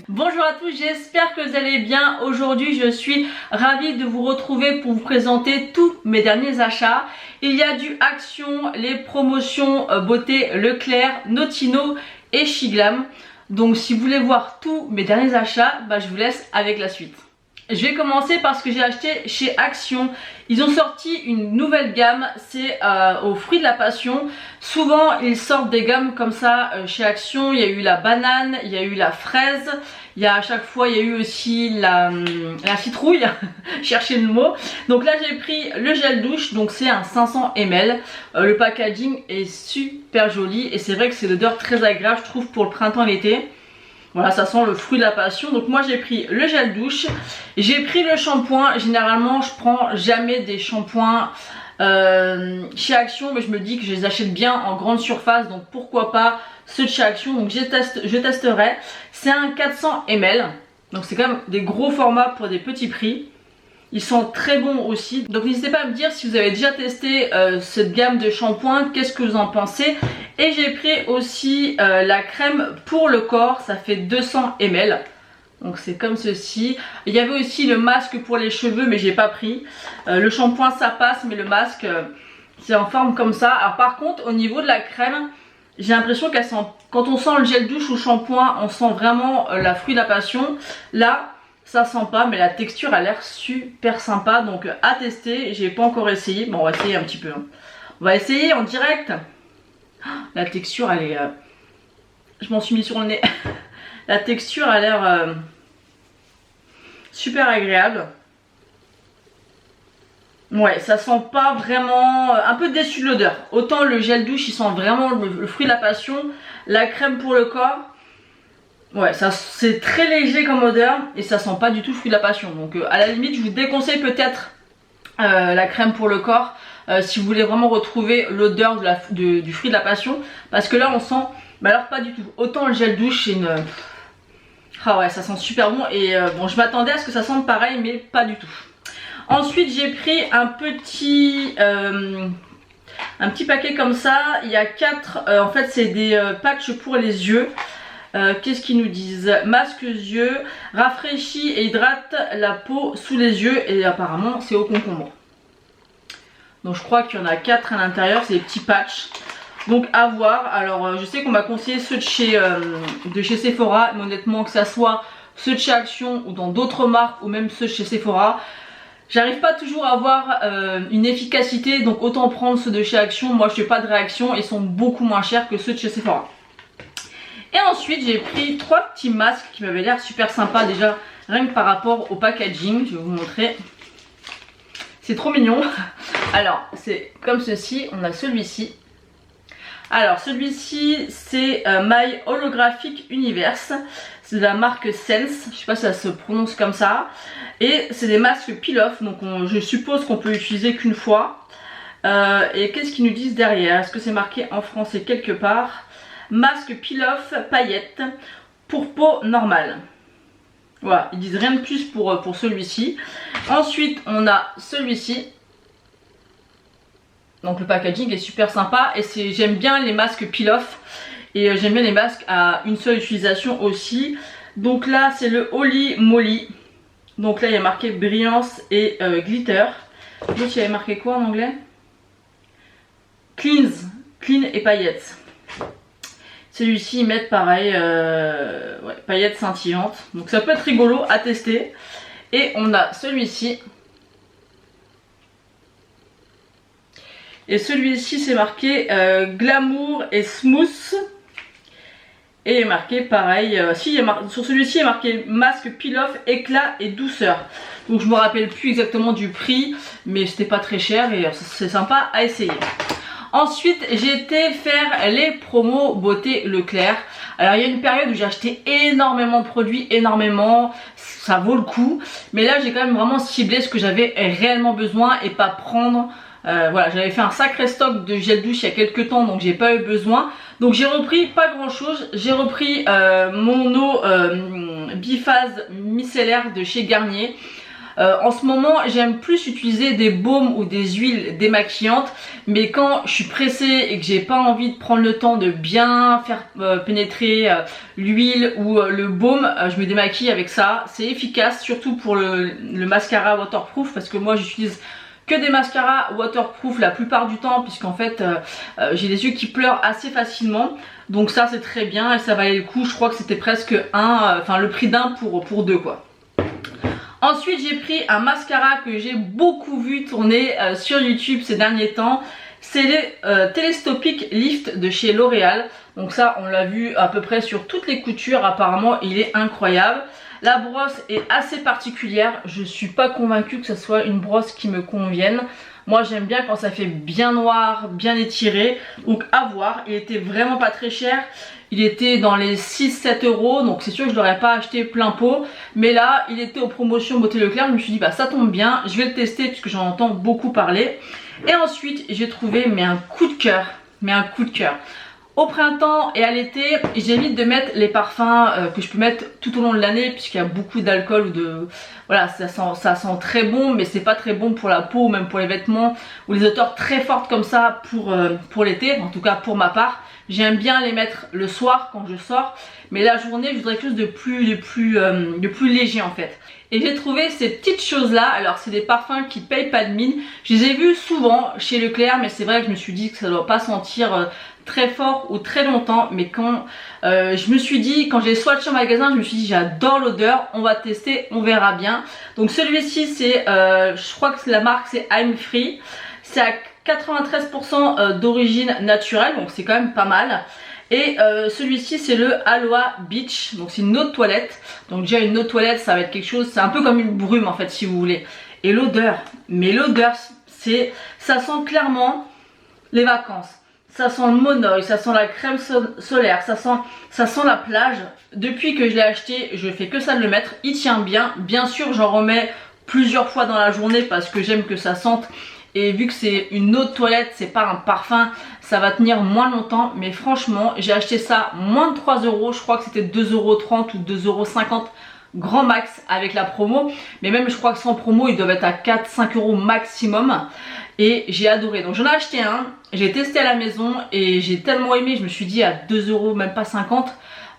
Bonjour à tous, j'espère que vous allez bien. Aujourd'hui je suis ravie de vous retrouver pour vous présenter tous mes derniers achats. Il y a du Action, les promotions beauté Leclerc, Notino et Shiglam. Donc si vous voulez voir tous mes derniers achats, je vous laisse avec la suite. Je vais commencer par ce que j'ai acheté chez Action. Ils ont sorti une nouvelle gamme, c'est aux fruits de la passion. Souvent ils sortent des gammes comme ça chez Action. Il y a eu la banane, il y a eu la fraise, à chaque fois il y a eu aussi la citrouille, cherchez le mot. Donc là j'ai pris le gel douche, donc c'est un 500 ml. Le packaging est super joli et c'est vrai que c'est l'odeur très agréable je trouve pour le printemps et l'été. Voilà, ça sent le fruit de la passion. Donc moi j'ai pris le gel douche, j'ai pris le shampoing. Généralement je prends jamais des shampoings chez Action, mais je me dis que je les achète bien en grande surface, donc pourquoi pas ceux de chez Action. Donc je testerai. C'est un 400 ml, donc c'est quand même des gros formats pour des petits prix. Ils sont très bons aussi, donc n'hésitez pas à me dire si vous avez déjà testé cette gamme de shampoing, qu'est-ce que vous en pensez. Et j'ai pris aussi la crème pour le corps, ça fait 200 ml. Donc c'est comme ceci. Il y avait aussi le masque pour les cheveux mais j'ai pas pris. Le shampoing ça passe mais le masque c'est en forme comme ça. Alors par contre au niveau de la crème, j'ai l'impression qu'elle sent, quand on sent le gel douche ou le shampoing, on sent vraiment la fruit de la passion. Là ça sent pas, mais la texture a l'air super sympa, donc à tester. J'ai pas encore essayé, bon on va essayer un petit peu. On va essayer en direct. La texture elle est... Je m'en suis mis sur le nez. La texture a l'air super agréable. Ouais, ça sent pas vraiment... un peu déçu de l'odeur. Autant le gel douche il sent vraiment le fruit de la passion. La crème pour le corps, ouais, c'est très léger comme odeur et ça sent pas du tout le fruit de la passion. Donc à la limite je vous déconseille peut-être la crème pour le corps si vous voulez vraiment retrouver l'odeur du fruit de la passion. Parce que là on sent, mais alors pas du tout. Autant le gel douche c'est une... Ah ouais, ça sent super bon et bon je m'attendais à ce que ça sente pareil mais pas du tout. Ensuite j'ai pris un petit paquet comme ça. Il y a 4, en fait c'est des patchs pour les yeux. Qu'est-ce qu'ils nous disent? Masque yeux, rafraîchit et hydrate la peau sous les yeux et apparemment c'est au concombre. Donc je crois qu'il y en a 4 à l'intérieur, c'est des petits patchs. Donc à voir. Alors je sais qu'on m'a conseillé ceux de chez Sephora, mais honnêtement que ça soit ceux de chez Action ou dans d'autres marques ou même ceux de chez Sephora, j'arrive pas toujours à avoir une efficacité, donc autant prendre ceux de chez Action. Moi je fais pas de réaction et ils sont beaucoup moins chers que ceux de chez Sephora. Et ensuite j'ai pris 3 petits masques qui m'avaient l'air super sympa déjà, rien que par rapport au packaging. Je vais vous montrer. C'est trop mignon. Alors c'est comme ceci, on a celui-ci. Alors celui-ci c'est My Holographic Universe. C'est de la marque Sense, je sais pas si ça se prononce comme ça. Et c'est des masques peel-off, donc je suppose qu'on peut l'utiliser qu'une fois. Et qu'est-ce qu'ils nous disent derrière? Est-ce que c'est marqué en français quelque part? Masque peel-off paillettes pour peau normale. Voilà, ils disent rien de plus pour celui-ci. Ensuite on a celui-ci. Donc le packaging est super sympa et j'aime bien les masques peel-off. Et j'aime bien les masques à une seule utilisation aussi. Donc là c'est le Holy Moly. Donc là il y a marqué brillance et glitter. L'autre il y avait marqué quoi en anglais? Clean et paillettes. Celui-ci ils mettent pareil, ouais, paillettes scintillantes. Donc ça peut être rigolo à tester. Et on a celui-ci. Et celui-ci c'est marqué glamour et smooth. Et il est marqué pareil, sur celui-ci il est marqué masque peel-off, éclat et douceur. Donc je me rappelle plus exactement du prix, mais c'était pas très cher et c'est sympa à essayer. Ensuite j'ai été faire les promos beauté Leclerc. Alors il y a une période où j'ai acheté énormément de produits, ça vaut le coup. Mais là j'ai quand même vraiment ciblé ce que j'avais réellement besoin et pas prendre... voilà, j'avais fait un sacré stock de gel douche il y a quelques temps, donc j'ai pas eu besoin. Donc j'ai repris pas grand chose. J'ai repris mon eau biphase micellaire de chez Garnier. En ce moment j'aime plus utiliser des baumes ou des huiles démaquillantes, mais quand je suis pressée et que j'ai pas envie de prendre le temps de bien faire pénétrer l'huile ou le baume, je me démaquille avec ça. C'est efficace, surtout pour le mascara waterproof, parce que moi j'utilise que des mascaras waterproof la plupart du temps, puisqu'en fait j'ai les yeux qui pleurent assez facilement. Donc ça c'est très bien et ça valait le coup. Je crois que c'était presque le prix d'un pour deux quoi. Ensuite j'ai pris un mascara que j'ai beaucoup vu tourner sur YouTube ces derniers temps. C'est le Telescopic Lift de chez L'Oréal. Donc ça on l'a vu à peu près sur toutes les coutures, apparemment il est incroyable. La brosse est assez particulière, je suis pas convaincue que ce soit une brosse qui me convienne. Moi j'aime bien quand ça fait bien noir, bien étiré, donc à voir. Il était vraiment pas très cher, il était dans les 6-7 euros, donc c'est sûr que je l'aurais pas acheté plein pot. Mais là il était aux promotions Beauté Leclerc, je me suis dit bah ça tombe bien, je vais le tester puisque j'en entends beaucoup parler. Et ensuite j'ai trouvé un coup de cœur, Au printemps et à l'été, j'évite de mettre les parfums que je peux mettre tout au long de l'année, puisqu'il y a beaucoup d'alcool ou de... Voilà, ça sent très bon, mais c'est pas très bon pour la peau ou même pour les vêtements, ou les odeurs très fortes comme ça pour l'été, en tout cas pour ma part. J'aime bien les mettre le soir quand je sors, mais la journée je voudrais quelque chose de plus léger en fait. Et j'ai trouvé ces petites choses là, alors c'est des parfums qui payent pas de mine. Je les ai vus souvent chez Leclerc, mais c'est vrai que je me suis dit que ça doit pas sentir très fort ou très longtemps. Mais quand je me suis dit, quand j'ai swatché en magasin, je me suis dit j'adore l'odeur, on va tester, on verra bien. Donc celui-ci c'est, je crois que la marque c'est I'm Free, c'est à 93% d'origine naturelle, donc c'est quand même pas mal. Et celui-ci c'est le Aloha Beach, donc c'est une eau de toilette. Donc déjà une eau de toilette ça va être quelque chose, c'est un peu comme une brume en fait si vous voulez. Et l'odeur, ça sent clairement les vacances. Ça sent le monoeil, ça sent la crème solaire, ça sent la plage. Depuis que je l'ai acheté, je fais que ça de le mettre, il tient bien. Bien sûr j'en remets plusieurs fois dans la journée parce que j'aime que ça sente. Et vu que c'est une eau de toilette, c'est pas un parfum, ça va tenir moins longtemps. Mais franchement, j'ai acheté ça moins de 3 euros. Je crois que c'était 2,30 € ou 2,50 € grand max avec la promo. Mais même je crois que sans promo, ils doivent être à 4-5 € maximum. Et j'ai adoré. Donc j'en ai acheté un, j'ai testé à la maison et j'ai tellement aimé. Je me suis dit à 2 €, même pas 50,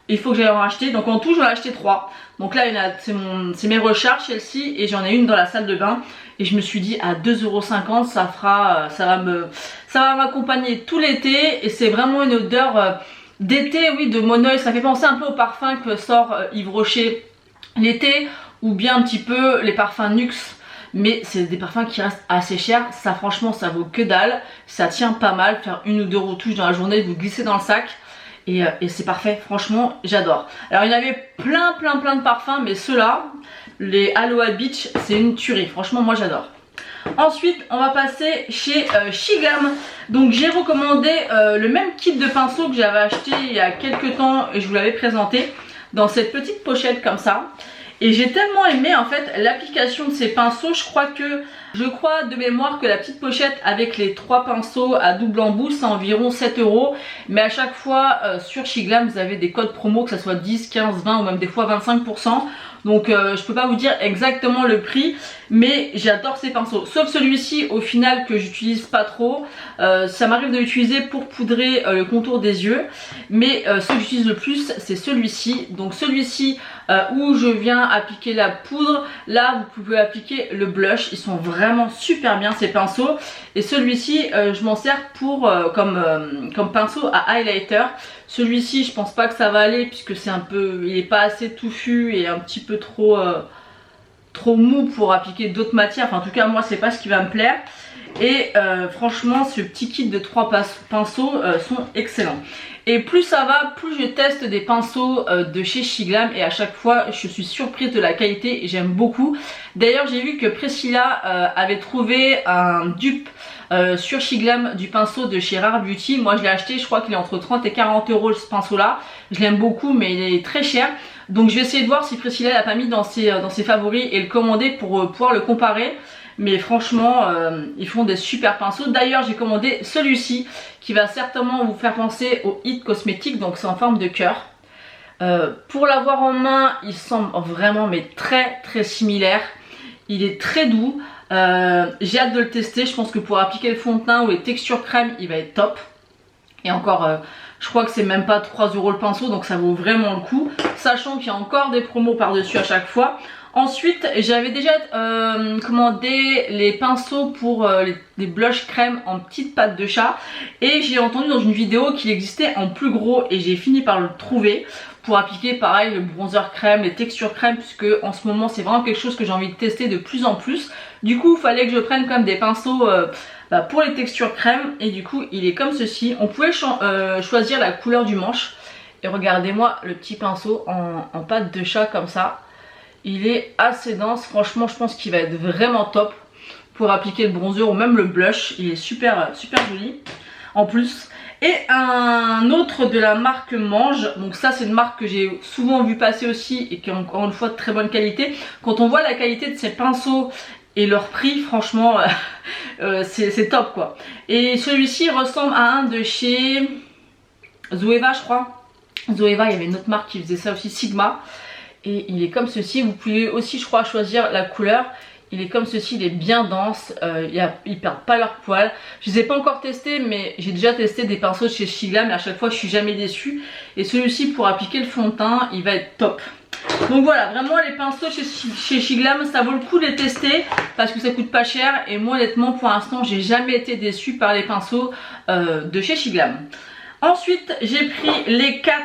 il faut que j'aille en racheter. Donc en tout j'en ai acheté 3. Donc là c'est mes recharges celle-ci, et j'en ai une dans la salle de bain. Et je me suis dit à 2,50 €, ça va m'accompagner tout l'été. Et c'est vraiment une odeur d'été, oui, de monoeil. Ça fait penser un peu au parfum que sort Yves Rocher l'été, ou bien un petit peu les parfums Nuxe. Mais c'est des parfums qui restent assez chers. Ça franchement ça vaut que dalle. Ça tient pas mal, faire 1 ou 2 retouches dans la journée, vous glissez dans le sac. Et c'est parfait, franchement j'adore. Alors il y en avait plein de parfums, mais ceux-là, les Aloha Beach, c'est une tuerie. Franchement moi j'adore. Ensuite on va passer chez Shiglam. Donc j'ai recommandé le même kit de pinceau que j'avais acheté il y a quelques temps et je vous l'avais présenté dans cette petite pochette comme ça. Et j'ai tellement aimé en fait l'application de ces pinceaux. Je crois de mémoire que la petite pochette avec les 3 pinceaux à double embout c'est environ 7 €. Mais à chaque fois sur Shiglam vous avez des codes promo, que ça soit 10, 15, 20 ou même des fois 25%. Donc je peux pas vous dire exactement le prix, mais j'adore ces pinceaux. Sauf celui-ci au final que j'utilise pas trop. Ça m'arrive de l'utiliser pour poudrer le contour des yeux. Mais ce que j'utilise le plus c'est celui-ci. Donc celui-ci où je viens appliquer la poudre, là vous pouvez appliquer le blush. Ils sont vraiment super bien ces pinceaux. Et celui-ci je m'en sers pour comme pinceau à highlighter. Celui-ci je pense pas que ça va aller puisque c'est un peu, il est pas assez touffu et un petit peu trop mou pour appliquer d'autres matières. Enfin en tout cas moi c'est pas ce qui va me plaire. Et franchement ce petit kit de 3 pinceaux sont excellents. Et plus ça va, plus je teste des pinceaux de chez Shiglam, et à chaque fois je suis surprise de la qualité et j'aime beaucoup. D'ailleurs j'ai vu que Priscilla avait trouvé un dupe sur Shiglam du pinceau de chez Rare Beauty. Moi je l'ai acheté, je crois qu'il est entre 30 et 40 € ce pinceau là. Je l'aime beaucoup mais il est très cher. Donc je vais essayer de voir si Priscilla l'a pas mis dans ses favoris et le commander pour pouvoir le comparer. Mais franchement ils font des super pinceaux. D'ailleurs j'ai commandé celui-ci qui va certainement vous faire penser au It Cosmetics. Donc c'est en forme de cœur. Pour l'avoir en main il semble vraiment mais très similaire. Il est très doux. J'ai hâte de le tester. Je pense que pour appliquer le fond de teint ou les textures crème, il va être top. Et encore, je crois que c'est même pas 3 € le pinceau, donc ça vaut vraiment le coup. Sachant qu'il y a encore des promos par-dessus à chaque fois. Ensuite, j'avais déjà commandé les pinceaux pour les blushs crème en petite pâte de chat. Et j'ai entendu dans une vidéo qu'il existait en plus gros et j'ai fini par le trouver. Pour appliquer pareil le bronzer crème, les textures crème, puisque en ce moment c'est vraiment quelque chose que j'ai envie de tester de plus en plus. Du coup il fallait que je prenne quand même des pinceaux pour les textures crème. Et du coup il est comme ceci. On pouvait choisir la couleur du manche. Et regardez-moi le petit pinceau en pâte de chat comme ça. Il est assez dense, franchement je pense qu'il va être vraiment top pour appliquer le bronzer ou même le blush. Il est super joli en plus. Et un autre de la marque Mange, donc ça c'est une marque que j'ai souvent vu passer aussi et qui est encore une fois de très bonne qualité. Quand on voit la qualité de ces pinceaux et leur prix, franchement c'est top quoi. Et celui-ci ressemble à un de chez Zoeva je crois. Zoeva, il y avait une autre marque qui faisait ça aussi, Sigma. Et il est comme ceci, vous pouvez aussi je crois choisir la couleur. Il est comme ceci, il est bien dense, ils perdent pas leur poil. Je les ai pas encore testés, mais j'ai déjà testé des pinceaux de chez Shiglam et à chaque fois je suis jamais déçue. Et celui-ci pour appliquer le fond de teint, il va être top. Donc voilà, vraiment les pinceaux chez Shiglam, ça vaut le coup de les tester parce que ça coûte pas cher. Et moi honnêtement pour l'instant j'ai jamais été déçue par les pinceaux de chez Shiglam. Ensuite j'ai pris les 4,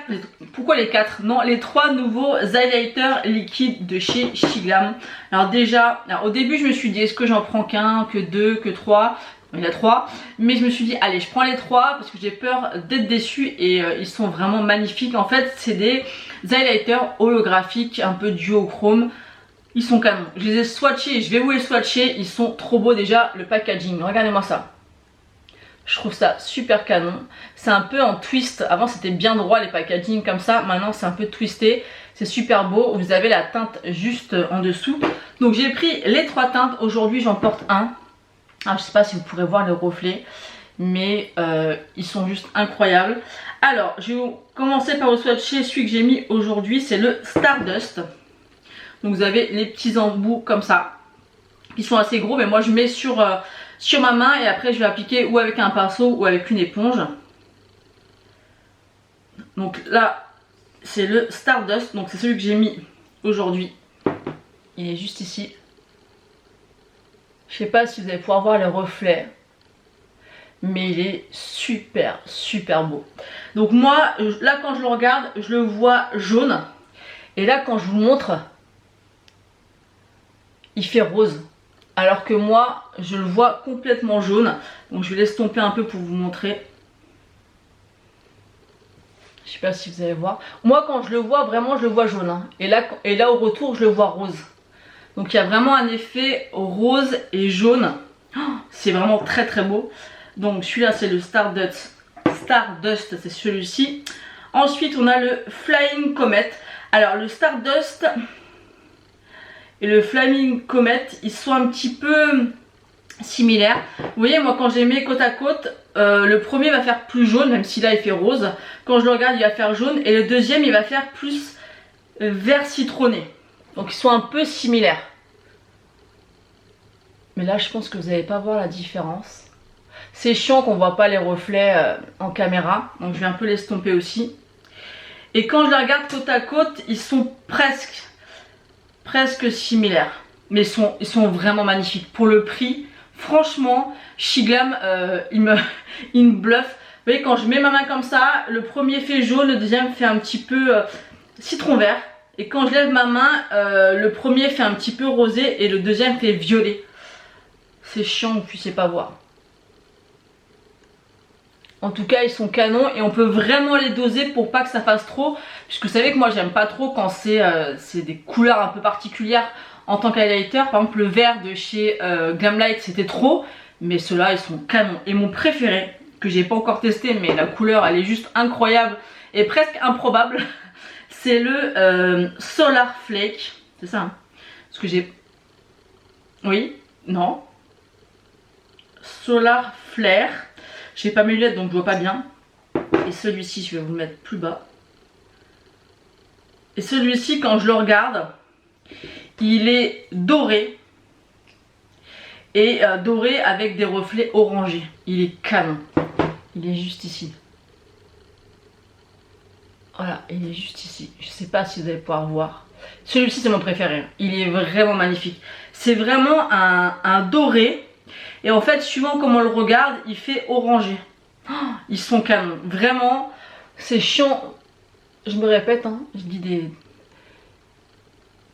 pourquoi les 4? Non, les 3 nouveaux highlighters liquides de chez Shiglam. Alors déjà, au début je me suis dit est-ce que j'en prends qu'un, que 2, que 3? Il y en a 3, mais je me suis dit allez je prends les 3 parce que j'ai peur d'être déçue et ils sont vraiment magnifiques. En fait c'est des highlighters holographiques un peu duochrome. Ils sont canons, je les ai swatchés et je vais vous les swatcher, ils sont trop beaux. Déjà le packaging, regardez-moi ça. Je trouve ça super canon. C'est un peu en twist. Avant c'était bien droit les packaging comme ça. Maintenant c'est un peu twisté. C'est super beau. Vous avez la teinte juste en dessous. Donc j'ai pris les 3 teintes. Aujourd'hui j'en porte un. Alors je sais pas si vous pourrez voir le reflet. Mais ils sont juste incroyables. Alors je vais commencer par le swatcher. Celui que j'ai mis aujourd'hui c'est le Stardust. Donc vous avez les petits embouts comme ça. Qui sont assez gros. Mais moi je mets sur ma main et après je vais appliquer ou avec un pinceau ou avec une éponge. Donc là c'est le Stardust, donc c'est celui que j'ai mis aujourd'hui. Il est juste ici. Je sais pas si vous allez pouvoir voir le reflet, mais il est super beau. Donc moi là quand je le regarde je le vois jaune et là quand je vous montre il fait rose. Alors que moi, je le vois complètement jaune. Donc je vais l'estomper un peu pour vous montrer. Je sais pas si vous allez voir. Moi quand je le vois, vraiment je le vois jaune. Hein. Et là au retour, je le vois rose. Donc il y a vraiment un effet rose et jaune. Oh, c'est vraiment très beau. Donc celui-là c'est le Stardust. Stardust, c'est celui-ci. Ensuite on a le Flying Comet. Alors le Stardust et le Flaming Comet, ils sont un petit peu similaires. Vous voyez, moi quand je les mets côte à côte, le premier va faire plus jaune, même si là il fait rose. Quand je le regarde, il va faire jaune. Et le deuxième, il va faire plus vert citronné. Donc ils sont un peu similaires. Mais là, je pense que vous n'allez pas voir la différence. C'est chiant qu'on ne voit pas les reflets en caméra. Donc je vais un peu l'estomper aussi. Et quand je les regarde côte à côte, ils sont presque similaires, mais ils sont vraiment magnifiques pour le prix. Franchement Shiglam il me bluffe. Vous voyez quand je mets ma main comme ça, le premier fait jaune, le deuxième fait un petit peu citron vert, et quand je lève ma main le premier fait un petit peu rosé et le deuxième fait violet. C'est chiant que vous ne puissiez pas voir. En tout cas ils sont canons et on peut vraiment les doser pour pas que ça fasse trop. Puisque vous savez que moi j'aime pas trop quand c'est des couleurs un peu particulières en tant qu'highlighter. Par exemple le vert de chez Glamlight c'était trop. Mais ceux-là ils sont canons. Et mon préféré, que j'ai pas encore testé mais la couleur elle est juste incroyable et presque improbable. C'est le Solar Flake. C'est ça hein? Parce que j'ai... Oui? Non? Solar Flare. J'ai pas mes lunettes donc je vois pas bien. Et celui-ci je vais vous le mettre plus bas. Et celui-ci quand je le regarde, il est doré. et doré avec des reflets orangés. Il est canon. Il est juste ici. Voilà, il est juste ici. Je sais pas si vous allez pouvoir voir. Celui-ci c'est mon préféré. Il est vraiment magnifique. C'est vraiment un doré. Et en fait, suivant comment on le regarde, il fait orangé. Oh, ils sont canons. Vraiment, c'est chiant. Je me répète, hein, je dis des...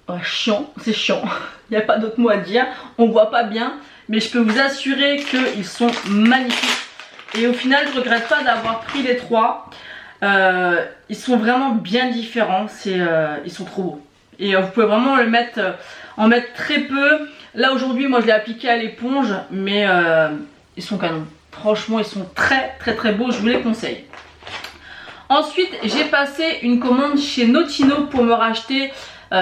Ouais, chiant, c'est chiant. Il n'y a pas d'autre mot à dire. On voit pas bien. Mais je peux vous assurer qu'ils sont magnifiques. Et au final, je regrette pas d'avoir pris les trois. Ils sont vraiment bien différents. Ils sont trop beaux. Et vous pouvez vraiment en mettre très peu. Là aujourd'hui, moi je l'ai appliqué à l'éponge, mais ils sont canons. Franchement, ils sont très très très beaux. Je vous les conseille. Ensuite, j'ai passé une commande chez Notino pour me racheter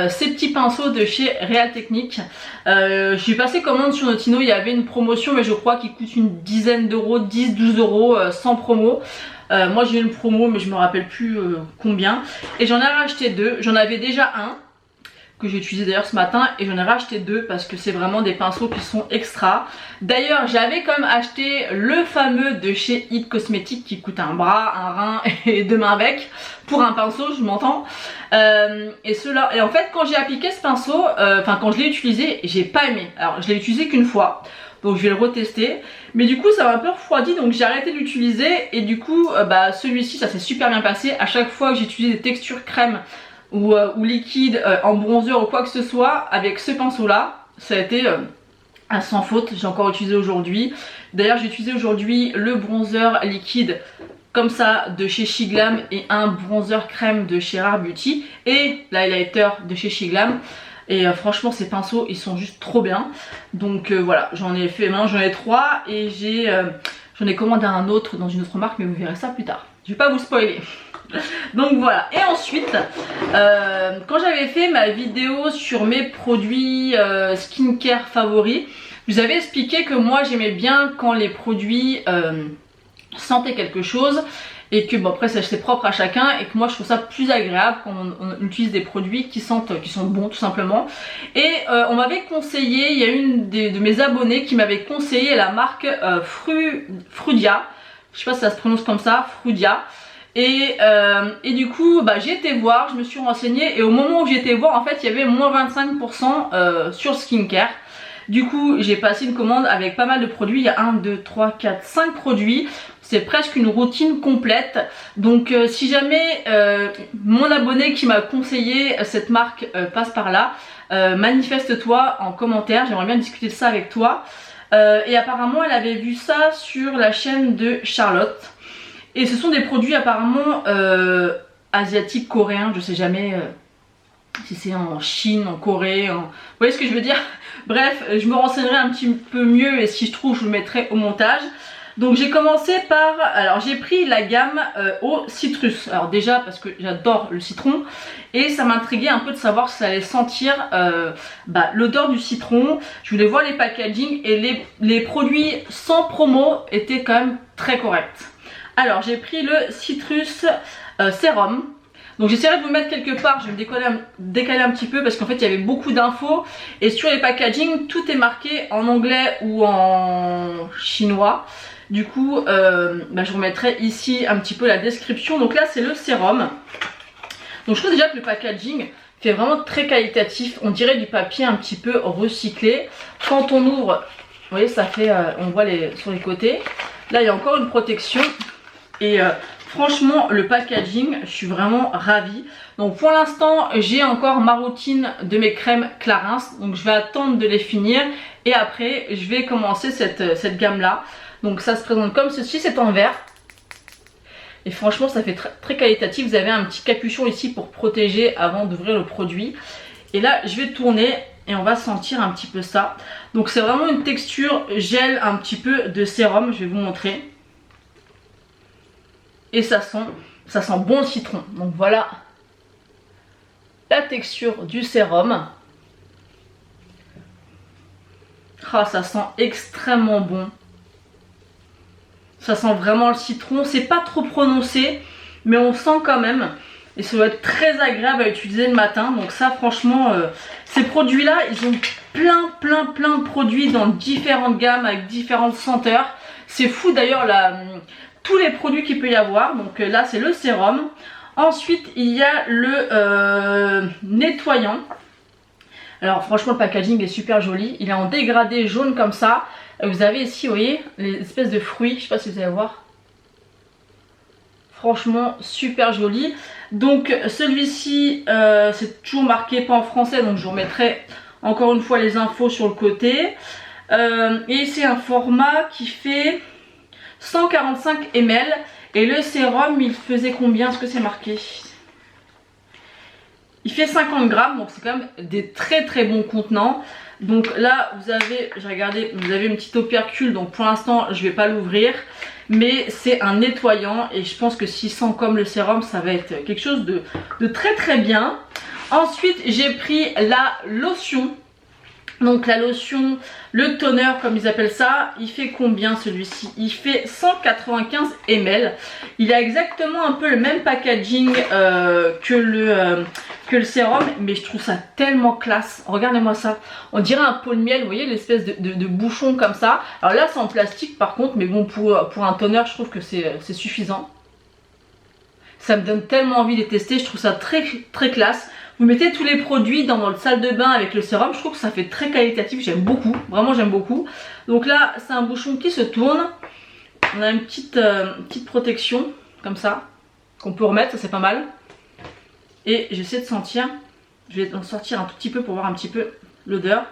ces petits pinceaux de chez Real Technique. J'ai passé commande sur Notino, il y avait une promotion, mais je crois qu'il coûte une dizaine d'euros, 10-12 euros sans promo. Moi j'ai eu une promo, mais je me rappelle plus combien. Et j'en ai racheté deux. J'en avais déjà un que j'ai utilisé d'ailleurs ce matin, et j'en ai racheté deux parce que c'est vraiment des pinceaux qui sont extra. D'ailleurs, j'avais quand même acheté le fameux de chez It Cosmetics qui coûte un bras, un rein et deux mains avec pour un pinceau, je m'entends. Et en fait, quand j'ai appliqué ce pinceau, quand je l'ai utilisé, j'ai pas aimé. Alors, je l'ai utilisé qu'une fois. Donc je vais le retester. Mais du coup ça m'a un peu refroidi, donc j'ai arrêté de l'utiliser. Et du coup celui-ci ça s'est super bien passé. À chaque fois que j'ai utilisé des textures crème ou liquide en bronzer ou quoi que ce soit, avec ce pinceau là, ça a été sans faute. J'ai encore utilisé aujourd'hui. D'ailleurs j'ai utilisé aujourd'hui le bronzer liquide comme ça de chez Shiglam et un bronzer crème de chez Rare Beauty et l'highlighter de chez Shiglam. Et franchement ces pinceaux ils sont juste trop bien. Donc voilà, j'en ai fait maintenant, j'en ai trois. Et j'en ai commandé un autre dans une autre marque, mais vous verrez ça plus tard. Je vais pas vous spoiler. Donc voilà. Et ensuite quand j'avais fait ma vidéo sur mes produits skincare favoris, je vous avais expliqué que moi j'aimais bien quand les produits sentaient quelque chose. Et que bon après c'est propre à chacun, et que moi je trouve ça plus agréable quand on utilise des produits qui sont bons tout simplement. Et on m'avait conseillé, il y a une de mes abonnés qui m'avait conseillé la marque Frudia. Je sais pas si ça se prononce comme ça, Frudia. Et du coup j'ai été voir, je me suis renseignée, et au moment où j'ai été voir en fait il y avait moins 25% sur skincare. Du coup j'ai passé une commande avec pas mal de produits. Il y a 1, 2, 3, 4, 5 produits. C'est presque une routine complète. Donc si jamais mon abonné qui m'a conseillé cette marque passe par là, manifeste-toi en commentaire. J'aimerais bien discuter de ça avec toi. Et apparemment elle avait vu ça sur la chaîne de Charlotte. Et ce sont des produits apparemment asiatiques, coréens. Je sais jamais si c'est en Chine, en Corée. Vous voyez ce que je veux dire? Bref, je me renseignerai un petit peu mieux, et si je trouve je vous le mettrai au montage. Donc j'ai commencé par, alors j'ai pris la gamme au citrus. Alors déjà parce que j'adore le citron, et ça m'intriguait un peu de savoir si ça allait sentir l'odeur du citron. Je voulais voir les packaging, et les produits sans promo étaient quand même très corrects. Alors j'ai pris le citrus sérum. Donc j'essaierai de vous mettre quelque part, je vais me décaler un petit peu parce qu'en fait il y avait beaucoup d'infos, et sur les packaging tout est marqué en anglais ou en chinois. Du coup je vous mettrai ici un petit peu la description. Donc là c'est le sérum. Donc je trouve déjà que le packaging fait vraiment très qualitatif. On dirait du papier un petit peu recyclé. Quand on ouvre, vous voyez ça fait, on voit sur les côtés. Là il y a encore une protection. Et franchement le packaging, je suis vraiment ravie. Donc pour l'instant j'ai encore ma routine de mes crèmes Clarins. Donc je vais attendre de les finir, et après je vais commencer cette gamme là. Donc ça se présente comme ceci, c'est en verre. Et franchement ça fait très qualitatif. Vous avez un petit capuchon ici pour protéger avant d'ouvrir le produit. Et là je vais tourner et on va sentir un petit peu ça. Donc c'est vraiment une texture gel, un petit peu de sérum. Je vais vous montrer. Et ça sent bon le citron. Donc voilà la texture du sérum. Ah, ça sent extrêmement bon. Ça sent vraiment le citron. C'est pas trop prononcé, mais on sent quand même. et ça doit être très agréable à utiliser le matin. Donc ça franchement, ces produits là ils ont plein de produits dans différentes gammes avec différentes senteurs. C'est fou d'ailleurs tous les produits qu'il peut y avoir. Donc là c'est le sérum. Ensuite il y a le nettoyant. Alors franchement le packaging est super joli. Il est en dégradé jaune comme ça. Vous avez ici, vous voyez, les espèces de fruits. Je sais pas si vous allez voir. Franchement super joli. Donc celui-ci c'est toujours marqué pas en français, donc je vous remettrai encore une fois les infos sur le côté. Et c'est un format qui fait 145 ml. Et le sérum il faisait combien? Est-ce que c'est marqué? Il fait 50 grammes, donc c'est quand même des très bons contenants. Donc là vous avez, j'ai regardé, vous avez une petite opercule, donc pour l'instant je vais pas l'ouvrir. Mais c'est un nettoyant et je pense que s'il sent comme le sérum, ça va être quelque chose de très bien. Ensuite j'ai pris la lotion. Donc la lotion, le toner comme ils appellent ça, il fait combien celui-ci? Il fait 195 ml. Il a exactement un peu le même packaging que le sérum, mais je trouve ça tellement classe. Regardez-moi ça, on dirait un pot de miel, vous voyez l'espèce de bouchon comme ça. Alors là c'est en plastique par contre, mais bon pour un toner je trouve que c'est suffisant. Ça me donne tellement envie de les tester, je trouve ça très classe. Vous mettez tous les produits dans votre salle de bain avec le sérum, je trouve que ça fait très qualitatif, j'aime beaucoup, vraiment j'aime beaucoup. Donc là c'est un bouchon qui se tourne, on a une petite protection comme ça, qu'on peut remettre, ça c'est pas mal. Et j'essaie de sentir, je vais en sortir un tout petit peu pour voir un petit peu l'odeur.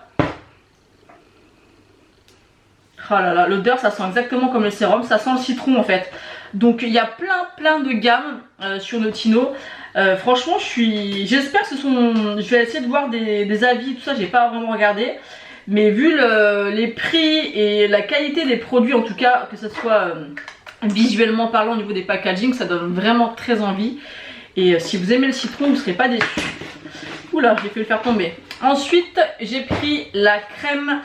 Oh là là, l'odeur ça sent exactement comme le sérum, ça sent le citron en fait. Donc il y a plein de gammes sur Notino. Franchement j'espère que je vais essayer de voir des avis, tout ça, j'ai pas vraiment regardé. Mais vu les prix et la qualité des produits, en tout cas que ce soit visuellement parlant au niveau des packaging, ça donne vraiment très envie. Et si vous aimez le citron, vous ne serez pas déçus. Oula, j'ai fait le faire tomber. Ensuite, j'ai pris la crème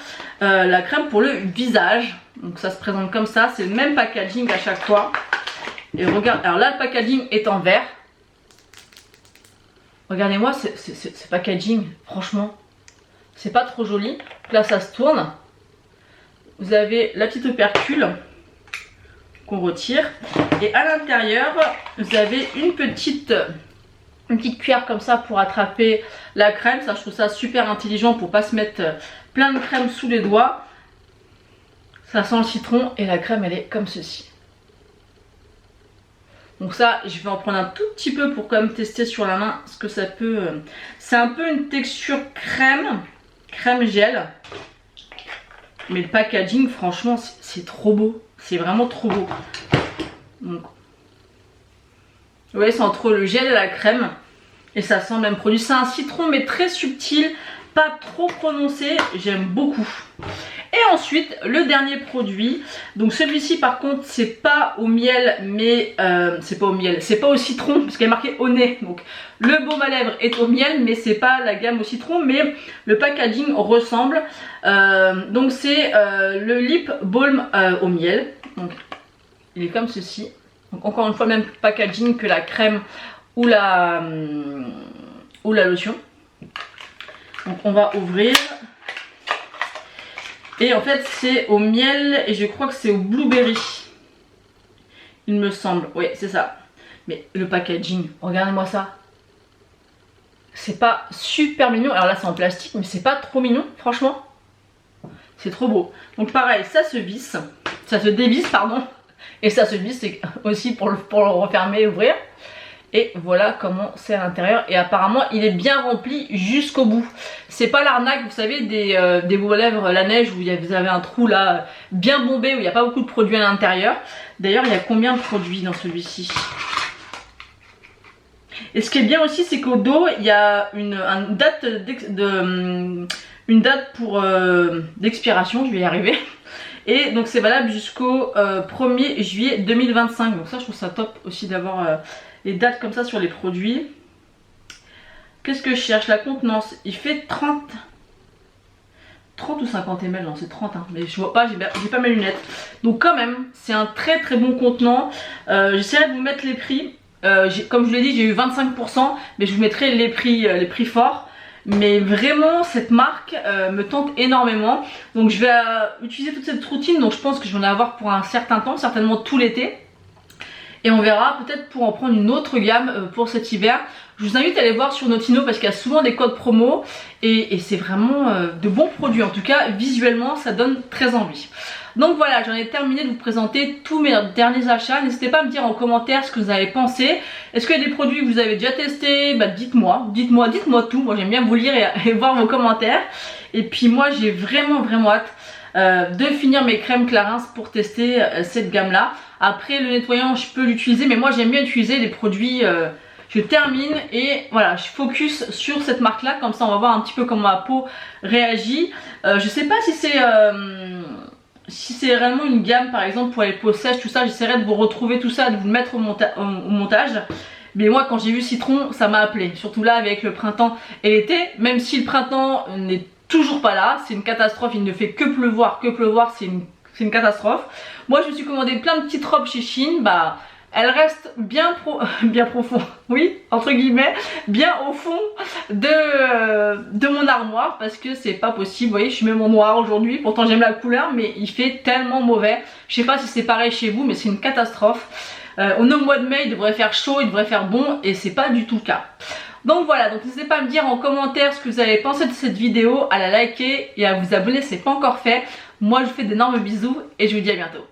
pour le visage. Donc ça se présente comme ça, c'est le même packaging à chaque fois. Et regarde, alors là le packaging est en verre. Regardez-moi ce packaging, franchement, c'est pas trop joli. Donc là ça se tourne. Vous avez la petite opercule qu'on retire. Et à l'intérieur, vous avez une petite cuillère comme ça pour attraper la crème. Ça, je trouve ça super intelligent pour pas se mettre plein de crème sous les doigts. Ça sent le citron et la crème elle est comme ceci. Donc ça je vais en prendre un tout petit peu pour quand même tester sur la main ce que ça peut. C'est un peu une texture crème gel. Mais le packaging franchement c'est trop beau. C'est vraiment trop beau. Donc, vous voyez c'est entre le gel et la crème. Et ça sent le même produit. C'est un citron mais très subtil. Pas trop prononcé. J'aime beaucoup. Et ensuite le dernier produit, donc celui-ci par contre c'est pas au miel, mais c'est pas au miel, c'est pas au citron parce qu'il est marqué au nez. Donc le baume à lèvres est au miel mais c'est pas la gamme au citron, mais le packaging ressemble. Donc c'est le lip balm au miel. Donc il est comme ceci. Donc encore une fois le même packaging que la crème ou la lotion. Donc on va ouvrir. Et en fait c'est au miel et je crois que c'est au blueberry. Il me semble, oui c'est ça. Mais le packaging, regardez-moi ça. C'est pas super mignon. Alors là c'est en plastique mais c'est pas trop mignon franchement. C'est trop beau. Donc pareil ça se visse, ça se dévisse pardon. Et ça se visse aussi pour le refermer et ouvrir. Et voilà comment c'est à l'intérieur. Et apparemment il est bien rempli jusqu'au bout. C'est pas l'arnaque, vous savez, des baumes à lèvres la neige où vous avez un trou là bien bombé où il n'y a pas beaucoup de produits à l'intérieur. D'ailleurs il y a combien de produits dans celui-ci? Et ce qui est bien aussi c'est qu'au dos il y a une date pour d'expiration, je vais y arriver. Et donc c'est valable jusqu'au 1er juillet 2025. Donc ça je trouve ça top aussi d'avoir les dates comme ça sur les produits. Qu'est-ce que je cherche? La contenance, il fait 30 ou 50 ml, non c'est 30 hein. Mais je vois pas, j'ai pas mes lunettes. Donc quand même, c'est un très bon contenant. J'essaierai de vous mettre les prix Comme je vous l'ai dit, j'ai eu 25%, mais je vous mettrai les prix forts. Mais vraiment cette marque me tente énormément. Donc je vais utiliser toute cette routine, donc je pense que je vais en avoir pour un certain temps, certainement tout l'été. Et on verra peut-être pour en prendre une autre gamme pour cet hiver. Je vous invite à aller voir sur Notino parce qu'il y a souvent des codes promo et c'est vraiment de bons produits. En tout cas visuellement ça donne très envie. Donc voilà, j'en ai terminé de vous présenter tous mes derniers achats. N'hésitez pas à me dire en commentaire ce que vous avez pensé. Est-ce qu'il y a des produits que vous avez déjà testés? Bah dites-moi tout. Moi j'aime bien vous lire et voir vos commentaires. Et puis moi j'ai vraiment hâte de finir mes crèmes Clarins pour tester cette gamme là. Après le nettoyant je peux l'utiliser, mais moi j'aime bien utiliser les produits, je termine et voilà, je focus sur cette marque là, comme ça on va voir un petit peu comment ma peau réagit. Je sais pas si c'est réellement une gamme par exemple pour les peaux sèches, tout ça. J'essaierai de vous retrouver tout ça, de vous le mettre au montage. Mais moi quand j'ai vu citron ça m'a appelé, surtout là avec le printemps et l'été. Même si le printemps n'est toujours pas là, c'est une catastrophe, il ne fait que pleuvoir, c'est une catastrophe. Moi je me suis commandé plein de petites robes chez Shein, bah elles restent bien profond, oui, entre guillemets, bien au fond de mon armoire parce que c'est pas possible. Vous voyez, je suis même en noir aujourd'hui, pourtant j'aime la couleur, mais il fait tellement mauvais. Je sais pas si c'est pareil chez vous, mais c'est une catastrophe. On est au mois de mai, il devrait faire chaud, il devrait faire bon, et c'est pas du tout le cas. Donc voilà, donc n'hésitez pas à me dire en commentaire ce que vous avez pensé de cette vidéo, à la liker et à vous abonner si ce n'est pas encore fait. Moi je vous fais d'énormes bisous et je vous dis à bientôt.